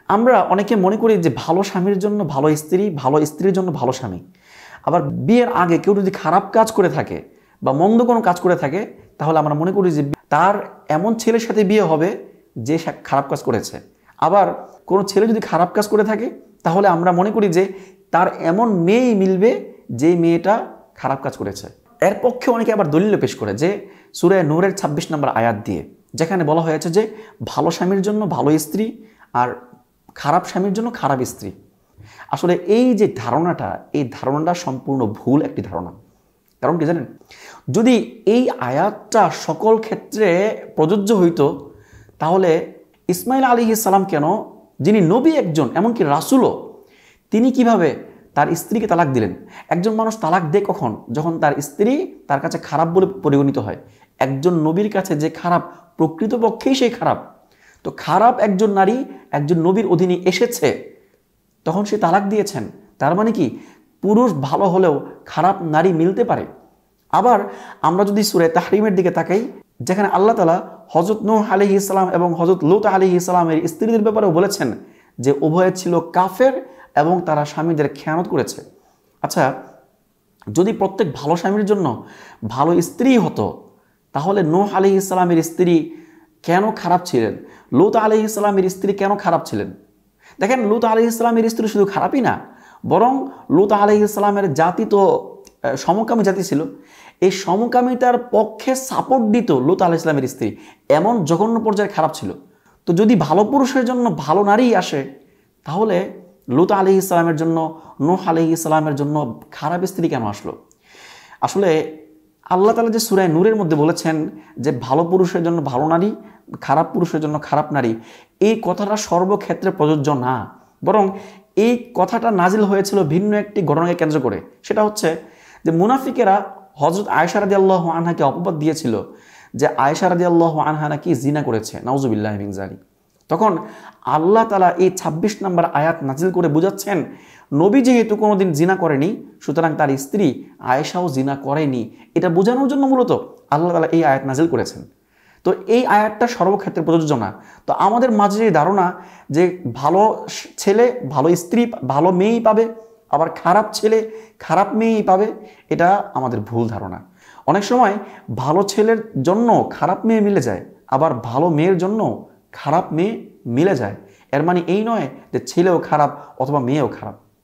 আমরা অনেকে মনে করি যে ভালো স্বামীর জন্য ভালো স্ত্রী, ভালো স্ত্রীর জন্য ভালো স্বামী। আবার বিয়ের আগে কেউ যদি খারাপ কাজ করে থাকে বা মন্দ কোনো কাজ করে থাকে, তাহলে আমরা মনে করি যে তার এমন ছেলের সাথে বিয়ে হবে যে খারাপ কাজ করেছে। আবার কোনো ছেলে যদি খারাপ কাজ করে থাকে, তাহলে আমরা মনে করি যে তার এমন মেয়েই মিলবে যে মেয়েটা খারাপ কাজ করেছে। এর পক্ষে অনেকে আবার দলিল পেশ করে যে সূরা নূরের 26 নম্বর আয়াত দিয়ে, যেখানে বলা হয়েছে যে ভালো স্বামীর জন্য ভালো স্ত্রী আর খারাপ স্বামীর জন্য খারাপ স্ত্রী। আসলে এই যে ধারণাটা, এই ধারণাটা সম্পূর্ণ ভুল একটি ধারণা। কারণ কি জানেন, যদি এই আয়াতটা সকল ক্ষেত্রে প্রযোজ্য হইতো, তাহলে ইসমাইল আলাইহিস সালাম কেন, যিনি নবী একজন, এমনকি রাসূলও, তিনি কিভাবে তার স্ত্রীকে তালাক দিলেন? একজন মানুষ তালাক দেয় কখন? যখন তার স্ত্রী তার কাছে খারাপ বলে পরিগণিত হয়। একজন নবীর কাছে যে খারাপ, প্রকৃতপক্ষেই সেই খারাপ। তো খারাপ একজন নারী একজন নবীর অধীনে এসেছে, তখন সে তালাক দিয়েছেন। তার মানে কি, পুরুষ ভালো হলেও খারাপ নারী মিলতে পারে। আবার আমরা যদি সূরা তাহরিমের দিকে তাকাই, যেখানে আল্লাহ তাআলা হযরত নূহ আলাইহিস সালাম এবং হযরত লূত আলাইহিস সালামের স্ত্রীদের ব্যাপারেও বলেছেন যে উভয়ে ছিল কাফের এবং তারা স্বামীদের খেয়ানত করেছে। আচ্ছা, যদি প্রত্যেক ভালো স্বামীর জন্য ভালো স্ত্রী হতো, তাহলে নূহ আলাইহিস সালামের স্ত্রী কেন খারাপ ছিলেন? লূত আলাইহিস সালামের স্ত্রী কেন খারাপ ছিলেন? দেখেন, লূত আলাইহিস সালামের স্ত্রী শুধু খারাপই না, বরং লূত আলাইহিস সালামের জাতি তো সমকামী জাতি ছিল। এই সমকামিতার পক্ষে সাপোর্ট দিত লূত আলাইহিস সালামের স্ত্রী, এমন জঘন্য পর্যায়ে খারাপ ছিল। তো যদি ভালো পুরুষের জন্য ভালো নারী আসে, তাহলে লূত আলাইহিস সালামের জন্য, নূহ আলাইহিস সালামের জন্য খারাপ স্ত্রী কেন আসলো? আসলে আল্লাহ তাআলা যে সূরা নূরের মধ্যে বলেছেন যে ভালো পুরুষের জন্য ভালো নারী, খারাপ পুরুষের জন্য খারাপ নারী, এই কথাটা সর্বক্ষেত্রে প্রযোজ্য না। বরং এই কথাটা নাজিল হয়েছিল ভিন্ন একটি ঘটনাকে কেন্দ্র করে। সেটা হচ্ছে যে মুনাফিকেরা হযরত আয়েশা রাদিয়াল্লাহু আনহাকে অপবাদ দিয়েছিল যে আয়েশা রাদিয়াল্লাহু আনহা নাকি জিনা করেছে, নাউজুবিল্লাহি মিন যালিক। তখন আল্লাহ তাআলা এই 26 নম্বর আয়াত নাজিল করে বুঝাচ্ছেন, নবী যেহেতু কোনোদিন জিনা করেনি, সুতরাং তার স্ত্রী আয়েশাও জিনা করেনি। এটা বোঝানোর জন্য মূলত আল্লাহ তাআলা এই আয়াত নাজিল করেছেন। তো এই আয়াতটা সর্বক্ষেত্রে প্রযোজ্য না। তো আমাদের মাঝে যে ধারণা যে ভালো ছেলে ভালো স্ত্রী ভালো মেয়েই পাবে, আবার খারাপ ছেলে খারাপ মেয়েই পাবে, এটা আমাদের ভুল ধারণা। অনেক সময় ভালো ছেলের জন্য খারাপ মেয়ে মিলে যায়, আবার ভালো মেয়ের জন্য খারাপ মেয়ে মিলে যায়। এর মানে এই নয় যে ছেলেও খারাপ অথবা মেয়েও খারাপ।